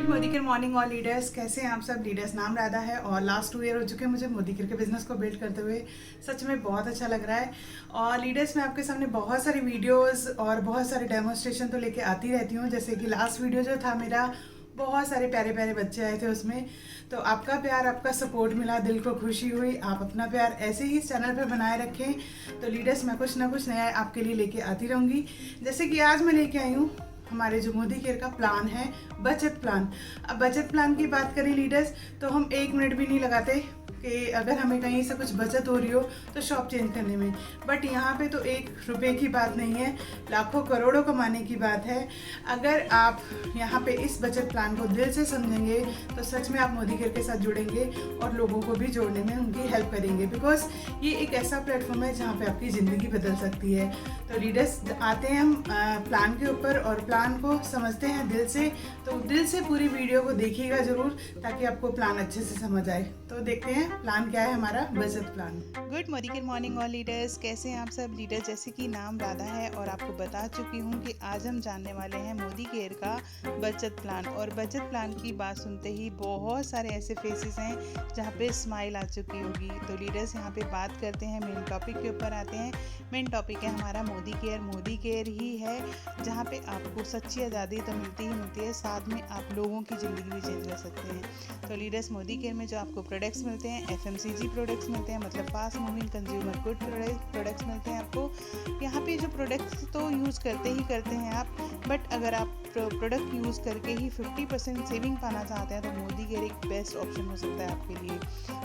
Modi care morning all leaders, कैसे हैं आप सब लीडर्स। नाम राधा है और लास्ट 2 ईयर हो चुके हैं मुझे मोदी केयर के बिजनेस को बिल्ड करते हुए। सच में बहुत अच्छा लग रहा है। और लीडर्स, मैं आपके सामने बहुत सारी वीडियोस और बहुत सारे डेमोन्स्ट्रेशन तो लेके आती रहती हूँ। जैसे कि लास्ट वीडियो जो था मेरा, बहुत सारे प्यारे प्यारे बच्चे आए थे उसमें। तो आपका प्यार, आपका सपोर्ट मिला, दिल को खुशी हुई। आप अपना प्यार ऐसे ही इस चैनल पे बनाए रखें। तो लीडर्स, मैं कुछ ना कुछ नया आपके लिए लेके आती रहूँगी। जैसे कि आज मैं लेके आई हूँ हमारे जो मोदी केयर का प्लान है, बचत प्लान। अब बचत प्लान की बात करें लीडर्स, तो हम 1 मिनट भी नहीं लगाते कि अगर हमें कहीं से कुछ बचत हो रही हो तो शॉप चेंज करने में। बट यहाँ पे तो 1 रुपये की बात नहीं है, लाखों करोड़ों कमाने की बात है। अगर आप यहाँ पे इस बचत प्लान को दिल से समझेंगे तो सच में आप मोदी केयर के साथ जुड़ेंगे और लोगों को भी जोड़ने में उनकी हेल्प करेंगे। बिकॉज ये एक ऐसा प्लेटफॉर्म है जहाँ पे आपकी ज़िंदगी बदल सकती है। तो लीडर्स, आते हैं हम प्लान के ऊपर और प्लान को समझते हैं दिल से। तो दिल से पूरी वीडियो को देखिएगा ज़रूर, ताकि आपको प्लान अच्छे से समझ आए। तो देखते हैं प्लान क्या है हमारा बचत plan. Good Modi care morning all leaders, कैसे हैं आप सब लीडर्स। जैसे कि नाम राधा है और आपको बता चुकी हूँ कि आज हम जानने वाले हैं मोदी केयर का बचत प्लान। और बचत प्लान की बात सुनते ही बहुत सारे ऐसे फेसेस हैं जहाँ पे स्माइल आ चुकी होगी। तो लीडर्स, यहाँ पे बात करते हैं, मेन टॉपिक के ऊपर आते हैं। मेन टॉपिक है हमारा मोदी केयर। मोदी केयर ही है जहाँ पे आपको सच्ची आज़ादी तो मिलती ही मिलती है, साथ में आप लोगों की ज़िंदगी भी चेंज कर सकते हैं। तो लीडर्स, मोदी केयर में जो आपको प्रोडक्ट्स मिलते हैं, FMCG प्रोडक्ट्स मिलते हैं, मतलब fast moving consumer good products मिलते हैं आपको। यहाँ पे जो प्रोडक्ट्स तो यूज़ करते ही करते हैं आप, बट अगर आप प्रोडक्ट यूज़ करके ही 50% सेविंग पाना चाहते हैं तो मोदी केयर एक बेस्ट ऑप्शन हो सकता है आपके लिए।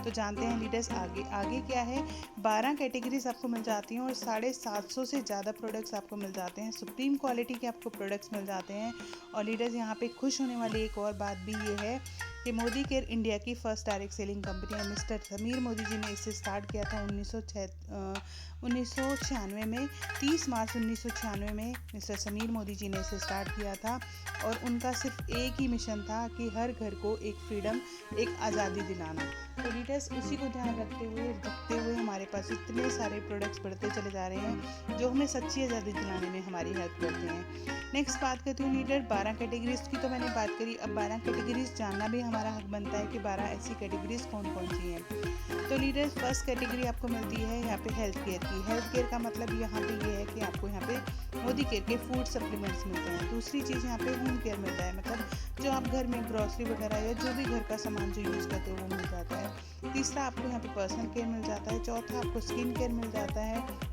तो जानते हैं लीडर्स, आगे आगे क्या है। 12 कैटेगरीज आपको मिल जाती हैं और 750 से ज़्यादा प्रोडक्ट्स आपको मिल जाते हैं। सुप्रीम क्वालिटी के आपको प्रोडक्ट्स मिल जाते हैं। और लीडर्स, यहाँ पे खुश होने वाली एक और बात भी ये है कि मोदी केयर इंडिया की फर्स्ट डायरेक्ट सेलिंग कंपनी है। मिस्टर समीर मोदी जी ने इसे स्टार्ट किया था 1996 में। 30 मार्च 1996 में मिस्टर समीर मोदी जी ने इसे स्टार्ट किया था। और उनका सिर्फ एक ही मिशन था कि हर घर को एक फ्रीडम, एक आज़ादी दिलाना। तो लीडर्स, उसी को ध्यान रखते हुए हमारे पास इतने सारे प्रोडक्ट्स बढ़ते चले जा रहे हैं जो हमें सच्ची आज़ादी दिलाने में हमारी हेल्प करते हैं। नेक्स्ट बात करती हूँ लीडर, 12 कैटेगरीज की तो मैंने बात करी। अब 12 कैटेगरीज जानना भी हमारा हक बनता है कि 12 ऐसी कैटेगरीज कौन कौन सी हैं। तो लीडर्स, फर्स्ट कैटेगरी आपको मिलती है यहाँ पे हेल्थ केयर की। हेल्थ केयर का मतलब यहाँ पे ये है कि आपको यहाँ पे मोदी केयर के फूड सप्लीमेंट्स मिलते हैं। दूसरी चीज़, यहाँ पे होम केयर मिलता है, मतलब जो आप घर में ग्रॉसरी वगैरह या जो भी घर का सामान जो यूज़ करते हो वो मिल जाता है। तीसरा, आपको यहाँ पे पर्सनल केयर मिल जाता है। चौथा, आपको स्किन केयर मिल जाता है।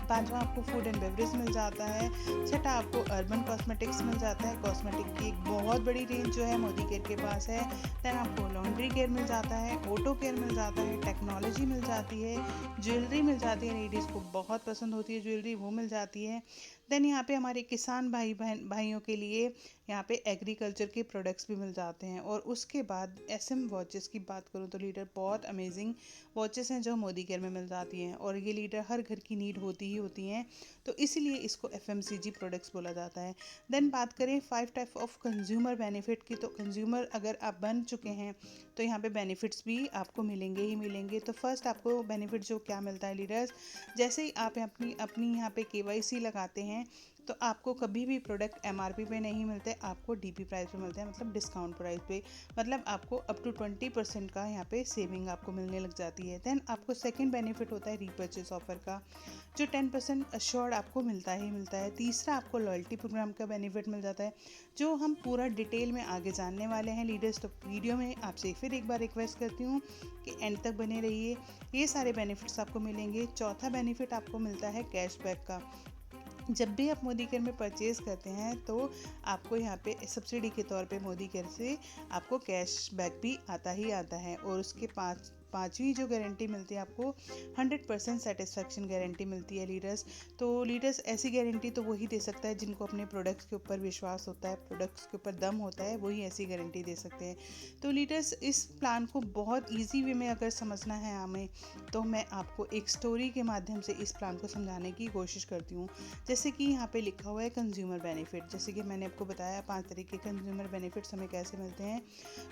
पांचवा, आपको फूड एंड बेवरेज मिल जाता है। छठा, आपको अर्बन कॉस्मेटिक्स मिल जाता है। कॉस्मेटिक की एक बहुत बड़ी रेंज जो है मोदी केयर के पास है। देन आपको लॉन्ड्री केयर मिल जाता है, ऑटो केयर मिल जाता है, टेक्नोलॉजी मिल जाती है, ज्वेलरी मिल जाती है, लेडीज़ को बहुत पसंद होती है ज्वेलरी, वो मिल जाती है। देन यहाँ पे हमारे किसान भाइयों के लिए यहाँ पे एग्रीकल्चर के प्रोडक्ट्स भी मिल जाते हैं। और उसके बाद SM वॉचेस की बात करूँ तो लीडर, बहुत अमेजिंग वॉचेस हैं जो मोदी केयर में मिल जाती हैं। और ये लीडर हर घर की नीड होती ही होती हैं, तो इसीलिए इसको FMCG प्रोडक्ट्स बोला जाता है। देन बात करें 5 टाइप ऑफ कंज्यूमर बेनिफिट की, तो कंज्यूमर अगर आप बन चुके हैं तो यहाँ पे बेनिफिट्स भी आपको मिलेंगे ही मिलेंगे। तो फर्स्ट आपको बेनिफिट जो क्या मिलता है लीडर्स, जैसे ही आप अपनी अपनी यहाँ पे KYC लगाते हैं तो आपको कभी भी प्रोडक्ट MRP पे नहीं मिलते, आपको DP प्राइस पे मिलते हैं, मतलब डिस्काउंट प्राइस पे। मतलब आपको अप टू 20% का यहाँ पे सेविंग आपको मिलने लग जाती है। देन आपको सेकंड बेनिफिट होता है रीपर्चेस ऑफर का, जो 10% अश्योर्ड आपको मिलता ही मिलता है। तीसरा, आपको लॉयल्टी प्रोग्राम का बेनिफिट मिल जाता है, जो हम पूरा डिटेल में आगे जानने वाले हैं लीडर्स। तो वीडियो में आपसे फिर एक बार रिक्वेस्ट करती हूँ कि एंड तक बने रहिए, ये सारे बेनिफिट्स आपको मिलेंगे। चौथा बेनिफिट आपको मिलता है कैशबैक का। जब भी आप मोदी केयर में परचेज़ करते हैं तो आपको यहाँ पे सब्सिडी के तौर पे मोदी केयर से आपको कैशबैक भी आता ही आता है। और उसके पाँचवीं जो गारंटी मिलती है आपको, 100% सेटिस्फेक्शन गारंटी मिलती है लीडर्स। तो लीडर्स, ऐसी गारंटी तो वही दे सकता है जिनको अपने प्रोडक्ट्स के ऊपर विश्वास होता है, प्रोडक्ट्स के ऊपर दम होता है, वही ऐसी गारंटी दे सकते हैं। तो लीडर्स, इस प्लान को बहुत ईजी वे में अगर समझना है हमें, तो मैं आपको एक स्टोरी के माध्यम से इस प्लान को समझाने की कोशिश करती हूँ। जैसे कि यहाँ पे लिखा हुआ है कंज्यूमर बेनिफिट, जैसे कि मैंने आपको बताया 5 तरीके के कंज्यूमर बेनिफिट्स हमें कैसे मिलते हैं।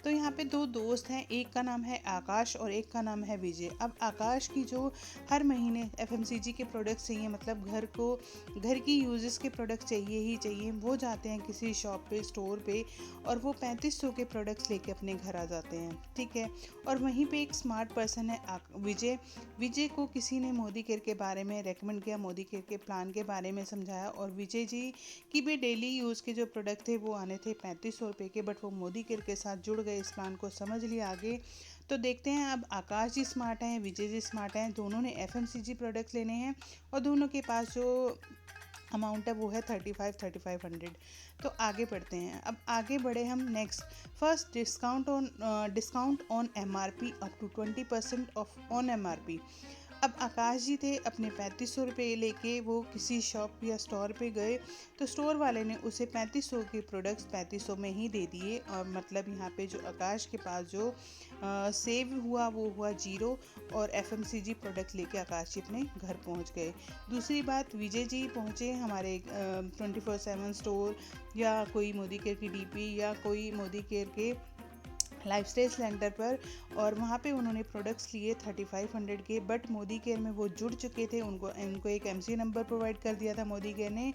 तो यहाँ पे 2 दोस्त हैं, एक का नाम है आकाश और एक का नाम है विजय। अब आकाश की जो हर महीने एफएमसीजी के प्रोडक्ट्स चाहिए, मतलब घर की यूजेस के प्रोडक्ट्स चाहिए ही चाहिए, वो जाते हैं किसी शॉप पे, स्टोर पे, और वो 3500 के प्रोडक्ट्स लेके अपने घर आ जाते हैं, ठीक है। और वहीं पे एक स्मार्ट पर्सन है विजय। विजय को किसी ने मोदी केयर के बारे में रेकमेंड किया, मोदी केयर के प्लान के बारे में समझाया, और विजय जी की भी डेली यूज़ के जो प्रोडक्ट थे वो आने थे 3500 रुपये के, बट वो मोदी केयर के साथ जुड़ गए, इस प्लान को समझ लिया आगे। तो देखते हैं, अब आकाश जी स्मार्ट हैं, विजय जी स्मार्ट हैं, दोनों ने एफएमसीजी प्रोडक्ट्स लेने हैं और दोनों के पास जो अमाउंट है वो है 3500। तो आगे बढ़ते हैं। अब आगे बढ़े हम next. First, discount on MRP up to 20% off on MRP. अब आकाश जी थे, अपने 3500 रुपये लेके वो किसी शॉप या स्टोर पे गए, तो स्टोर वाले ने उसे 3500 के प्रोडक्ट्स 3500 में ही दे दिए, और मतलब यहाँ पे जो आकाश के पास जो सेव हुआ वो हुआ 0, और एफएमसीजी प्रोडक्ट लेके आकाश जी अपने घर पहुँच गए। दूसरी बात, विजय जी पहुँचे हमारे 24/7 स्टोर या कोई मोदी केयर की डीपी या कोई मोदी केयर के लाइफस्टाइल सेंटर पर, और वहाँ पे उन्होंने प्रोडक्ट्स लिए 3500 के, बट मोदी केयर में वो जुड़ चुके थे, उनको एक एमसी नंबर प्रोवाइड कर दिया था मोदी केयर ने,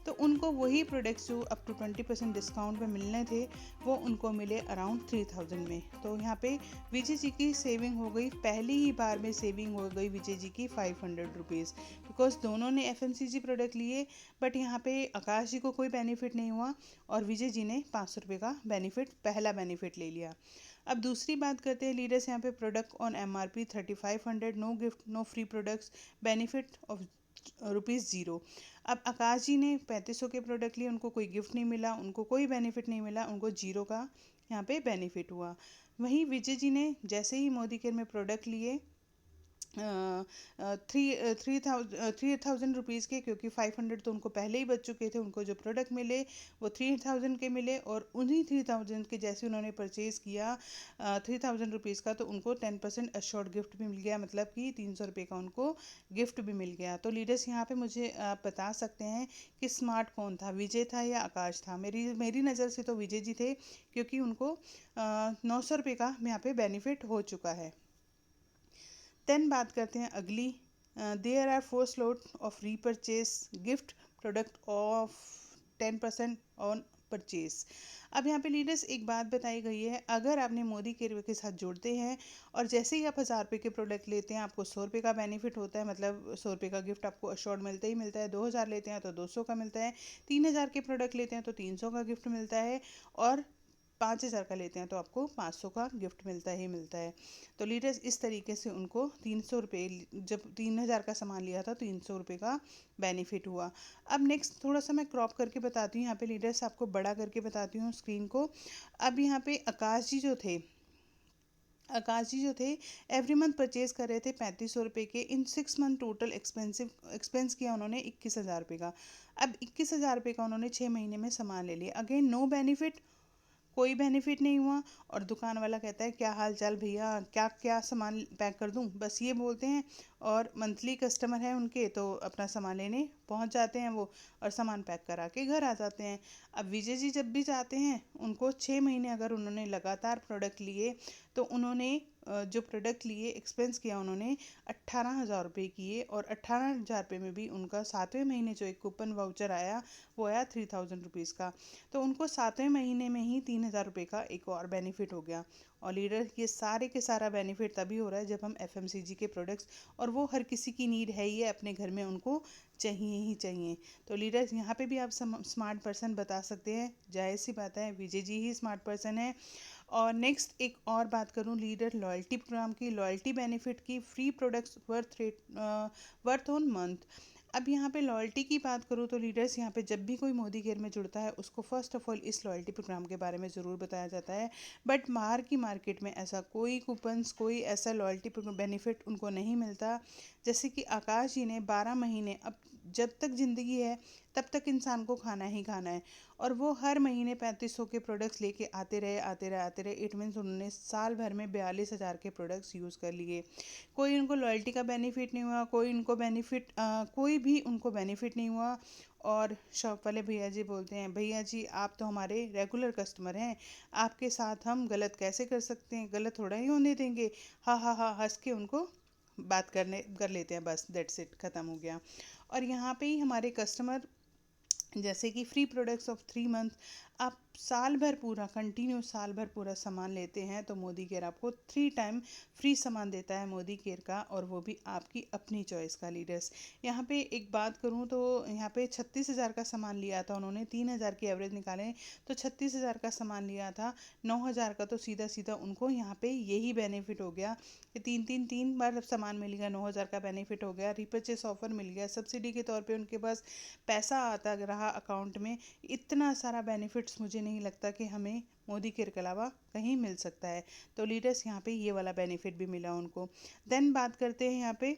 तो उनको वही प्रोडक्ट्स जो अप टू 20% डिस्काउंट में मिलने थे वो उनको मिले अराउंड 3000 में। तो यहाँ पे विजय जी की सेविंग हो गई, पहली ही बार में सेविंग हो गई विजय जी की 500 रुपीज़, बिकॉज दोनों ने एफएमसीजी प्रोडक्ट लिए, बट यहाँ पे आकाश जी को कोई बेनिफिट नहीं हुआ और विजय जी ने 500 रुपये का बेनिफिट, पहला बेनिफिट ले लिया। अब दूसरी बात करते हैं लीडर्स, यहाँ पे product on MRP 3500, no gift no free products, benefit of ₹0। अब आकाश जी ने 3500 के प्रोडक्ट लिए, उनको कोई गिफ्ट नहीं मिला, उनको कोई बेनिफिट नहीं मिला, उनको 0 का यहाँ पे बेनिफिट हुआ। वहीं विजय जी ने जैसे ही मोदी केयर में प्रोडक्ट लिए 3000 रुपीज़ के, क्योंकि 500 तो उनको पहले ही बच चुके थे, उनको जो प्रोडक्ट मिले वो 3000 के मिले, और उन्हीं 3000 के जैसे उन्होंने परचेज़ किया 3000 रुपीज़ का, तो उनको 10% अश्योर्ड गिफ्ट भी मिल गया, मतलब कि 300 रुपये का उनको गिफ्ट भी मिल गया। तो लीडर्स, यहाँ पे मुझे आप बता सकते हैं कि स्मार्ट कौन था, विजय था या आकाश था? मेरी नज़र से तो विजय जी थे, क्योंकि उनको 900 रुपये का यहाँ पे बेनिफिट हो चुका है। देन बात करते हैं अगली। There are 4 slot of repurchase gift product of 10% on purchase. अब यहाँ पे लीडर्स एक बात बताई गई है, अगर आपने मोदी केयर के साथ जुड़ते हैं और जैसे ही आप 1000 रुपये के प्रोडक्ट लेते हैं आपको 100 रुपये का बेनिफिट होता है, मतलब 100 रुपये का गिफ्ट आपको अश्योर्ड मिलता ही मिलता है। 2000 लेते हैं तो 200 का मिलता है, 3000 के प्रोडक्ट लेते हैं तो 300 का गिफ्ट मिलता है, और 5000 का लेते हैं तो आपको 500 का गिफ्ट मिलता ही मिलता है। तो लीडर्स, इस तरीके से उनको 300 रुपये, जब 3000 का सामान लिया था 300 रुपये का बेनिफिट हुआ। अब नेक्स्ट थोड़ा सा मैं क्रॉप करके बताती हूँ, यहाँ पे लीडर्स आपको बड़ा करके बताती हूँ स्क्रीन को। अब यहाँ पे आकाश जी जो थे एवरी मंथ परचेज कर रहे थे 3500 रुपये के। इन 6 मंथ टोटल एक्सपेंस किया उन्होंने 21,000 रुपये का। अब 21,000 रुपये का उन्होंने 6 महीने में सामान ले लिया। अगेन नो बेनिफिट, कोई बेनिफिट नहीं हुआ, और दुकान वाला कहता है क्या हाल चाल भैया, क्या क्या सामान पैक कर दूं, बस ये बोलते हैं, और मंथली कस्टमर है उनके, तो अपना सामान लेने पहुंच जाते हैं वो, और सामान पैक करा के घर आ जाते हैं। अब विजय जी जब भी जाते हैं, उनको 6 महीने अगर उन्होंने लगातार प्रोडक्ट लिए, तो उन्होंने जो प्रोडक्ट लिए एक्सपेंस किया उन्होंने 18,000 रुपये किए, और 18,000 रुपये में भी उनका 7वें महीने जो एक कूपन वाउचर आया वो आया 3000 रुपीज़ का। तो उनको 7वें महीने में ही 3000 रुपये का एक और बेनिफिट हो गया। और लीडर, ये सारे के सारा बेनिफिट तभी हो रहा है जब हम एफएमसीजी के प्रोडक्ट्स, और वो हर किसी की नीड है ही है, अपने घर में उनको चाहिए ही चाहिए। तो लीडर्स, यहाँ पे भी आप स्मार्ट पर्सन बता सकते हैं, जाहिर सी बात है विजय जी ही स्मार्ट पर्सन है। और नेक्स्ट एक और बात करूँ लीडर, लॉयल्टी प्रोग्राम की, लॉयल्टी बेनिफिट की, free products worth on month. अब यहाँ पे लॉयल्टी की बात करूँ तो लीडर्स, यहाँ पे जब भी कोई मोदी केयर में जुड़ता है उसको फर्स्ट ऑफ ऑल इस लॉयल्टी प्रोग्राम के बारे में ज़रूर बताया जाता है, बट बाहर की मार्केट में ऐसा कोई कूपन्स, कोई ऐसा लॉयल्टी बेनिफिट उनको नहीं मिलता। जैसे कि आकाश जी ने 12 महीने, अब जब तक ज़िंदगी है तब तक इंसान को खाना ही खाना है, और वो हर महीने 3500 के प्रोडक्ट्स लेके आते रहे। इट मीन्स उन्होंने साल भर में 42,000 के प्रोडक्ट्स यूज़ कर लिए। कोई उनको लॉयल्टी का बेनिफिट नहीं हुआ, कोई भी उनको बेनिफिट नहीं हुआ, और शॉप वाले भैया जी बोलते हैं, भैया जी आप तो हमारे रेगुलर कस्टमर हैं, आपके साथ हम गलत कैसे कर सकते हैं, गलत थोड़ा ही होने देंगे। हाँ हाँ हाँ हंस के उनको बात कर लेते हैं, बस दैट्स इट, ख़त्म हो गया। और यहाँ पे ही हमारे कस्टमर, जैसे कि फ्री प्रोडक्ट्स ऑफ 3 मंथ, आप साल भर पूरा कंटिन्यू साल भर पूरा सामान लेते हैं तो मोदी केयर आपको 3 टाइम फ्री सामान देता है मोदी केयर का, और वो भी आपकी अपनी चॉइस का लीडर्स। यहाँ पे एक बात करूँ तो यहाँ पे 36,000 का सामान लिया था उन्होंने, 3,000 की एवरेज निकालें तो 36,000 का सामान लिया था, 9,000 का तो सीधा सीधा उनको यहाँ पे यही बेनिफिट हो गया कि तीन बार सामान मिल गया, 9,000 का बेनिफिट हो गया, रिपर्चेस ऑफर मिल गया, सब्सिडी के तौर पे उनके पास पैसा आता रहा अकाउंट में। इतना सारा बेनिफिट्स मुझे नहीं लगता कि हमें मोदी केयर के अलावा कहीं मिल सकता है। तो लीडर्स यहाँ पे ये वाला बेनिफिट भी मिला उनको। देन बात करते हैं यहाँ पे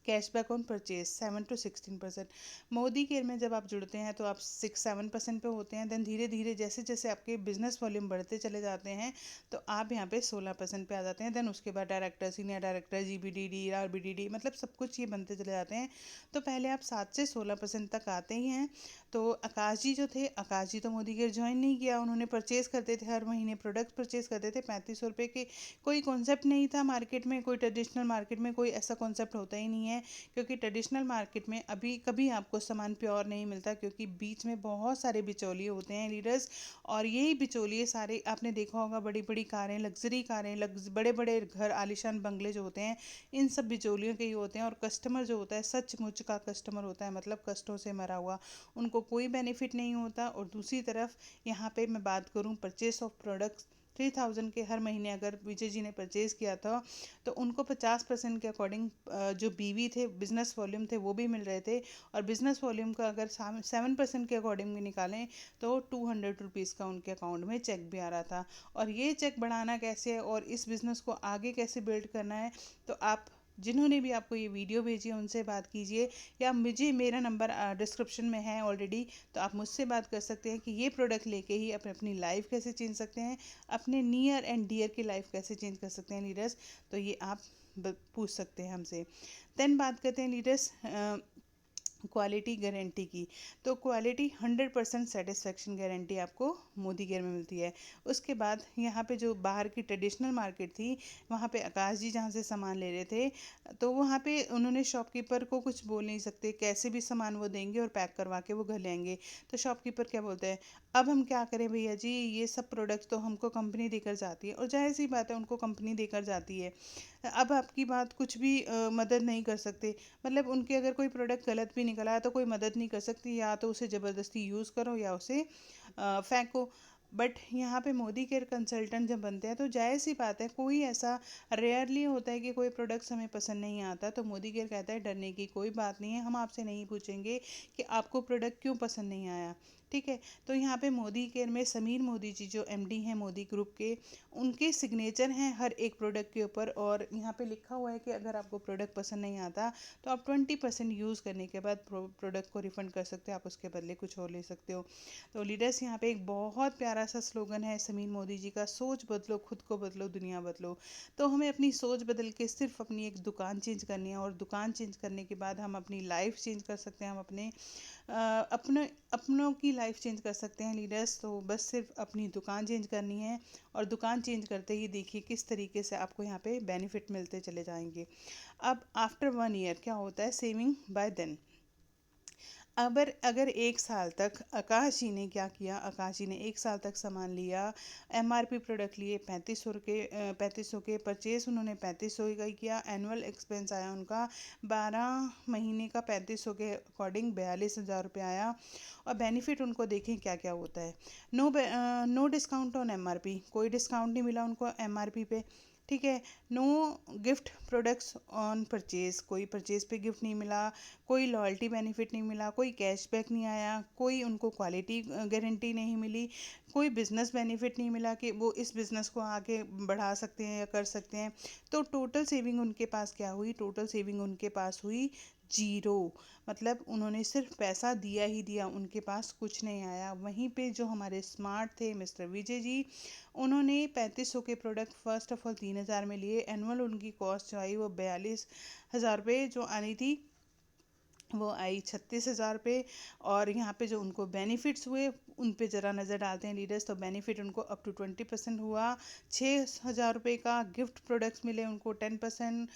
cashback on purchase 7 to 16%। Modi care में जब आप जुड़ते हैं तो आप 6-7% पे होते हैं, देन धीरे धीरे जैसे जैसे आपके बिजनेस वॉल्यूम बढ़ते चले जाते हैं तो आप यहाँ पे 16% पे आ जाते हैं। देन उसके बाद director, senior director, GBDD, RBDD, मतलब सब कुछ ये बनते चले जाते हैं। तो पहले आप 7 से 16% तक आते ही हैं। तो आकाश जी जो थे, आकाश जी तो मोदी केयर ज्वाइन नहीं किया, उन्होंने परचेज करते थे, हर महीने प्रोडक्ट परचेज करते थे 3500 रुपये के। कोई कॉन्सेप्ट नहीं था मार्केट में, कोई ट्रेडिशनल मार्केट में कोई ऐसा कॉन्सेप्ट होता ही नहीं है, क्योंकि ट्रेडिशनल मार्केट में अभी कभी आपको सामान प्योर नहीं मिलता, क्योंकि बीच में बहुत सारे बिचौलिए होते हैं लीडर्स। और यही बिचौलिए सारे, आपने देखा होगा बड़ी बड़ी कारें, लग्जरी कारें, बड़े बड़े घर, आलीशान बंगले जो होते हैं, इन सब बिचौलियों के ही होते हैं। और कस्टमर जो होता है सचमुच का कस्टमर होता है, मतलब कष्टों से मरा हुआ, उनको कोई बेनिफिट नहीं होता। और दूसरी तरफ यहाँ पे मैं बात करूँ परचेस ऑफ प्रोडक्ट्स, 3,000 के हर महीने अगर विजय जी ने परचेज़ किया था तो उनको 50% के अकॉर्डिंग जो बीवी थे, बिजनेस वॉल्यूम थे, वो भी मिल रहे थे। और बिजनेस वॉल्यूम का अगर 7% के अकॉर्डिंग भी निकालें तो 200 रुपीज़ का उनके अकाउंट में चेक भी आ रहा था। और ये चेक बढ़ाना कैसे है और इस बिज़नेस को आगे कैसे बिल्ड करना है, तो आप जिन्होंने भी आपको ये वीडियो भेजी है उनसे बात कीजिए, या मुझे, मेरा नंबर डिस्क्रिप्शन में है ऑलरेडी, तो आप मुझसे बात कर सकते हैं कि ये प्रोडक्ट लेके ही अपनी लाइफ कैसे चेंज सकते हैं, अपने नियर एंड डियर की लाइफ कैसे चेंज कर सकते हैं लीडर्स। तो ये आप पूछ सकते हैं हमसे। देन बात करते हैं लीडर्स क्वालिटी गारंटी की। तो क्वालिटी 100% सेटिस्फेक्शन गारंटी आपको मोदी केयर में मिलती है। उसके बाद यहाँ पे जो बाहर की ट्रेडिशनल मार्केट थी, वहाँ पे आकाश जी जहाँ से सामान ले रहे थे, तो वहाँ पे उन्होंने शॉपकीपर को कुछ बोल नहीं सकते, कैसे भी सामान वो देंगे और पैक करवा के वो घर ले आएंगे। तो शॉपकीपर क्या बोलते हैं, अब हम क्या करें भैया जी, ये सब प्रोडक्ट्स तो हमको कंपनी देकर जाती है, और जाहिर सी बात है उनको कंपनी देकर जाती है। अब आपकी बात कुछ भी मदद नहीं कर सकते, मतलब उनके अगर कोई प्रोडक्ट गलत भी निकला है तो कोई मदद नहीं कर सकती, या तो उसे ज़बरदस्ती यूज़ करो या उसे फेंको। बट यहाँ पे मोदी केयर कंसल्टेंट जब बनते हैं तो जाहिर सी बात है, कोई ऐसा रेयरली होता है कि कोई प्रोडक्ट्स हमें पसंद नहीं आता, तो मोदी केयर कहता है डरने की कोई बात नहीं है, हम आपसे नहीं पूछेंगे कि आपको प्रोडक्ट क्यों पसंद नहीं आया। ठीक है, तो यहाँ पे मोदी केयर में समीर मोदी जी जो MD हैं मोदी ग्रुप के, उनके सिग्नेचर हैं हर एक प्रोडक्ट के ऊपर। और यहाँ पे लिखा हुआ है कि अगर आपको प्रोडक्ट पसंद नहीं आता तो आप 20% यूज़ करने के बाद प्रोडक्ट को रिफ़ंड कर सकते हो, आप उसके बदले कुछ और ले सकते हो। तो लीडर्स यहाँ पे एक बहुत प्यारा सा स्लोगन है समीर मोदी जी का, सोच बदलो, खुद को बदलो, दुनिया बदलो। तो हमें अपनी सोच बदल के सिर्फ अपनी एक दुकान चेंज करनी है, और दुकान चेंज करने के बाद हम अपनी लाइफ चेंज कर सकते हैं, हम अपनों की लाइफ चेंज कर सकते हैं लीडर्स। तो बस सिर्फ अपनी दुकान चेंज करनी है, और दुकान चेंज करते ही देखिए किस तरीके से आपको यहाँ पे बेनिफिट मिलते चले जाएंगे। अब आफ्टर 1 ईयर क्या होता है, सेविंग बाय देन। अगर 1 साल तक आकाश जी ने क्या किया, आकाश जी ने 1 साल तक सामान लिया, MRP प्रोडक्ट लिए 3500 के परचेस उन्होंने 3500 का ही किया, एनुअल एक्सपेंस आया उनका 12 महीने का 3500 के अकॉर्डिंग 42,000 रुपये आया। और बेनिफिट उनको देखें क्या क्या होता है। नो डिस्काउंट ऑन MRP, कोई डिस्काउंट नहीं मिला उनको MRP पे। ठीक है, no gift products on purchase, कोई परचेज पे गिफ्ट नहीं मिला, कोई लॉयल्टी बेनिफिट नहीं मिला, कोई कैशबैक नहीं आया, कोई उनको क्वालिटी गारंटी नहीं मिली, कोई बिजनेस बेनिफिट नहीं मिला कि वो इस बिज़नेस को आगे बढ़ा सकते हैं या कर सकते हैं। तो टोटल सेविंग उनके पास क्या हुई, टोटल सेविंग उनके पास हुई 0। मतलब उन्होंने सिर्फ पैसा दिया ही दिया, उनके पास कुछ नहीं आया। वहीं पे जो हमारे स्मार्ट थे मिस्टर विजय जी, उन्होंने 3500 के प्रोडक्ट फर्स्ट ऑफ ऑल 3,000 में लिए, एनुअल उनकी कॉस्ट जो आई वो 42,000 रुपये जो आनी थी, वो आई 36,000 पे। और यहाँ पे जो उनको बेनिफिट्स हुए उन पे ज़रा नज़र डालते हैं लीडर्स। तो बेनिफिट उनको अप टू 20% हुआ। 6,000 रुपये का गिफ्ट प्रोडक्ट्स मिले उनको 10%।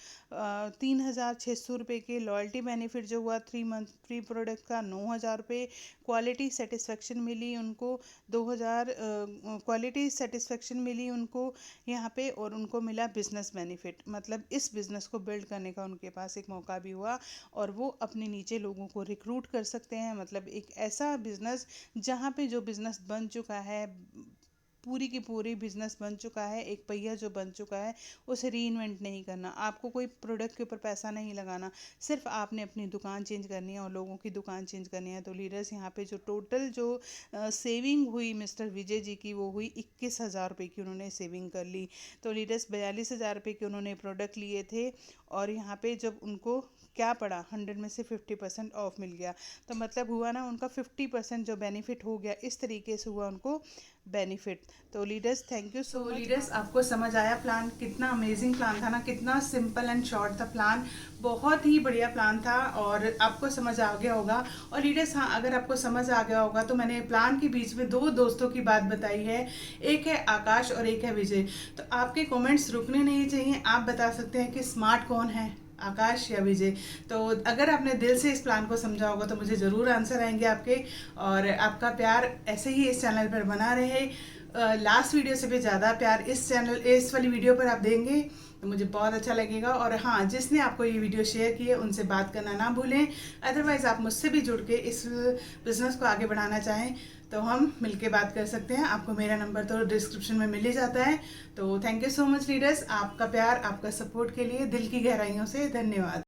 3,600 रुपये के लॉयल्टी बेनिफिट जो हुआ 3 मंथ फ्री प्रोडक्ट का 9,000 रुपये। क्वालिटी सेटिस्फेक्शन मिली उनको 2,000 क्वालिटी सेटिस्फेक्शन मिली उनको यहाँ पे। और उनको मिला बिजनेस बेनिफिट, मतलब इस बिज़नेस को बिल्ड करने का उनके पास एक मौका भी हुआ और वो अपने नीचे लोगों को रिक्रूट कर सकते हैं। मतलब एक ऐसा बिजनेस जहाँ पे जो बिजनेस बन चुका है, पूरी की पूरी बिजनेस बन चुका है, एक पहिया जो बन चुका है, उसे रीइन्वेंट नहीं करना। आपको कोई प्रोडक्ट के ऊपर पैसा नहीं लगाना, सिर्फ आपने अपनी दुकान चेंज करनी है और लोगों की दुकान चेंज करनी है। तो लीडर्स यहाँ पे जो टोटल जो सेविंग हुई मिस्टर विजय जी की, वो हुई 21,000 रुपये की उन्होंने सेविंग कर ली। तो लीडर्स 42,000 रुपये के उन्होंने प्रोडक्ट लिए थे और यहाँ पे जब उनको क्या पड़ा 100 में से 50% ऑफ मिल गया। तो मतलब हुआ ना उनका 50% जो बेनिफिट हो गया, इस तरीके से हुआ उनको बेनिफिट। तो लीडर्स थैंक यू सो तो मच। लीडर्स आपको समझ आया प्लान? कितना अमेजिंग प्लान था ना, कितना सिंपल एंड शॉर्ट था प्लान, बहुत ही बढ़िया प्लान था और आपको समझ आ गया होगा। और लीडर्स हाँ, अगर आपको समझ आ गया होगा तो मैंने प्लान के बीच में 2 दोस्तों की बात बताई है, एक है आकाश और एक है विजय। तो आपके कमेंट्स रुकने नहीं चाहिए, आप बता सकते हैं कि स्मार्ट कौन है, आकाश या विजय। तो अगर आपने दिल से इस प्लान को समझा होगा तो मुझे ज़रूर आंसर आएंगे आपके। और आपका प्यार ऐसे ही इस चैनल पर बना रहे। लास्ट वीडियो से भी ज़्यादा प्यार इस वाली वीडियो पर आप देंगे तो मुझे बहुत अच्छा लगेगा। और हाँ, जिसने आपको ये वीडियो शेयर की है उनसे बात करना ना भूलें। अदरवाइज़ आप मुझसे भी जुड़ के इस बिज़नेस को आगे बढ़ाना चाहें तो हम मिलके बात कर सकते हैं। आपको मेरा नंबर तो डिस्क्रिप्शन में मिल ही जाता है। तो thank you so much leaders, आपका प्यार, आपका सपोर्ट के लिए दिल की गहराइयों से धन्यवाद।